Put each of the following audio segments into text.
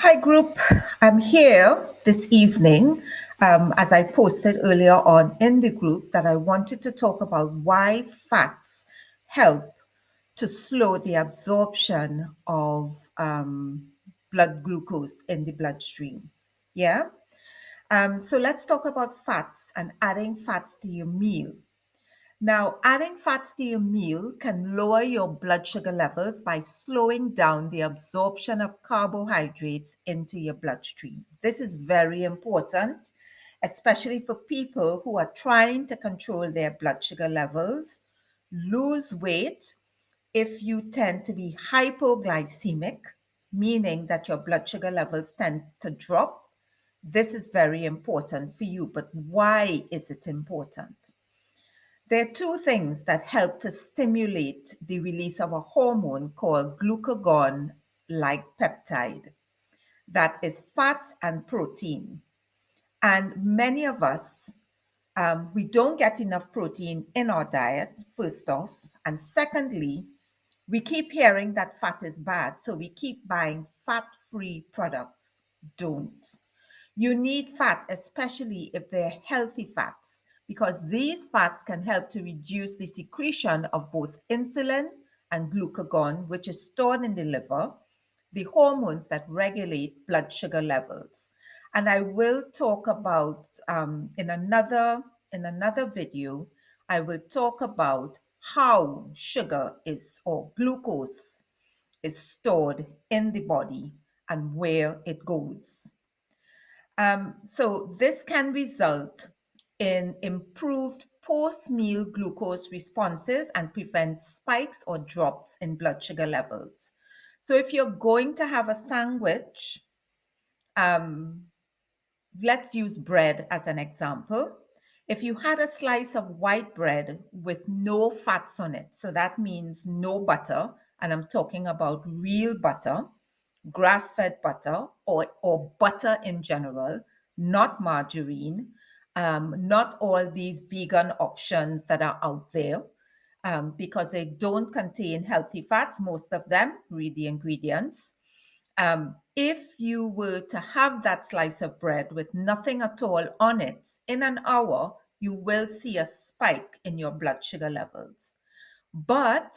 Hi, group. I'm here this evening, as I posted earlier on in the group, that I wanted to talk about why fats help to slow the absorption of blood glucose in the bloodstream. Yeah. So let's talk about fats and adding fats to your meal. Now, adding fats to your meal can lower your blood sugar levels by slowing down the absorption of carbohydrates into your bloodstream. This is very important, especially for people who are trying to control their blood sugar levels, lose weight. If you tend to be hypoglycemic, meaning that your blood sugar levels tend to drop, this is very important for you. But why is it important? There are two things that help to stimulate the release of a hormone called glucagon-like peptide. That is fat and protein. And many of us, we don't get enough protein in our diet, first off. And secondly, we keep hearing that fat is bad, so we keep buying fat-free products. Don't. You need fat, especially if they're healthy fats, because these fats can help to reduce the secretion of both insulin and glucagon, which is stored in the liver, the hormones that regulate blood sugar levels. And I will talk about in another video, I will talk about how sugar is or glucose is stored in the body and where it goes. So this can result in improved post-meal glucose responses and prevent spikes or drops in blood sugar levels. So if you're going to have a sandwich, um, let's use bread as an example. If you had a slice of white bread with no fats on it, so that means no butter, and I'm talking about real butter, grass-fed butter, or butter in general, not margarine, not all these vegan options that are out there, because they don't contain healthy fats, most of them, read the ingredients. If you were to have that slice of bread with nothing at all on it, in an hour, you will see a spike in your blood sugar levels. But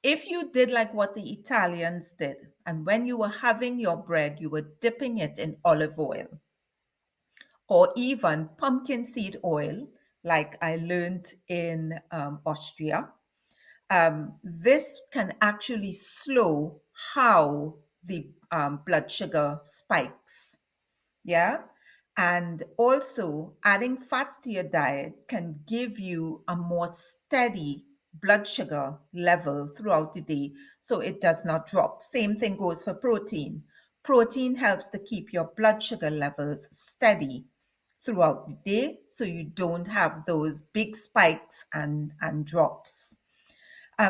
if you did like what the Italians did, and when you were having your bread, you were dipping it in olive oil or even pumpkin seed oil, like I learned in Austria, this can actually slow how the blood sugar spikes. Yeah. And also, adding fats to your diet can give you a more steady blood sugar level throughout the day so it does not drop. Same thing goes for protein. Protein helps to keep your blood sugar levels steady throughout the day so you don't have those big spikes and drops.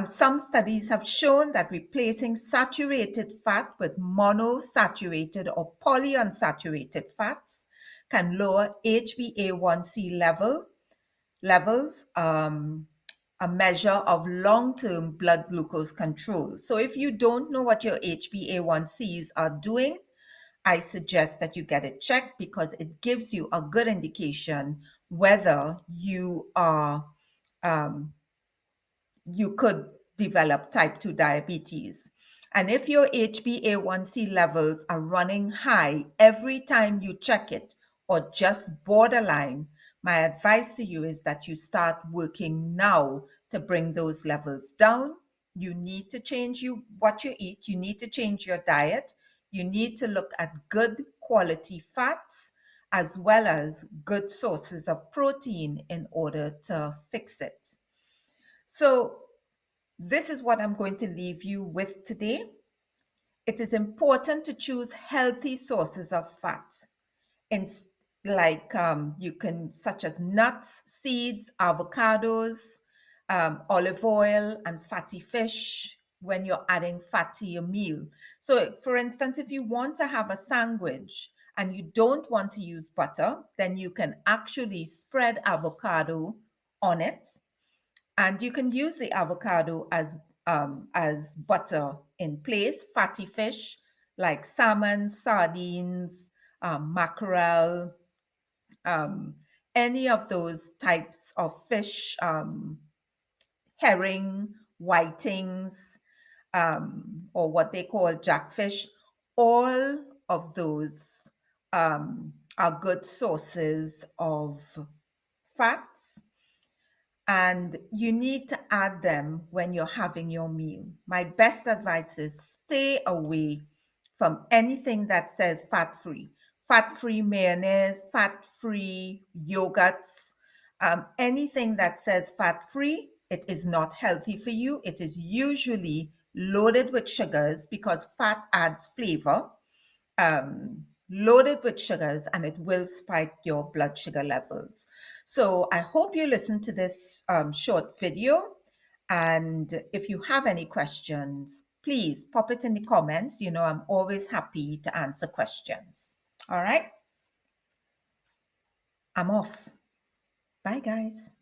Some studies have shown that replacing saturated fat with monosaturated or polyunsaturated fats can lower HbA1c levels, a measure of long-term blood glucose control. So if you don't know what your HbA1cs are doing, I suggest that you get it checked because it gives you a good indication whether you could develop type 2 diabetes. And if your HbA1c levels are running high every time you check it or just borderline, my advice to you is that you start working now to bring those levels down. You need to change what you eat. You need to change your diet. You need to look at good quality fats as well as good sources of protein in order to fix it. So this is what I'm going to leave you with today. It is important to choose healthy sources of fat, in, like you can, such as nuts, seeds, avocados, olive oil, and fatty fish when you're adding fat to your meal. So, for instance, if you want to have a sandwich and you don't want to use butter, then you can actually spread avocado on it, and you can use the avocado as butter in place. Fatty fish, like salmon, sardines, mackerel, um, any of those types of fish, herring, whitings, or what they call jackfish, all of those are good sources of fats, and you need to add them when you're having your meal. My best advice is stay away from anything that says fat free. Fat free mayonnaise, fat free yogurts, anything that says fat free, it is not healthy for you. It is usually loaded with sugars because fat adds flavor, loaded with sugars, and it will spike your blood sugar levels. So I hope you listened to this short video. And if you have any questions, please pop it in the comments. You know, I'm always happy to answer questions. All right, I'm off. Bye, guys.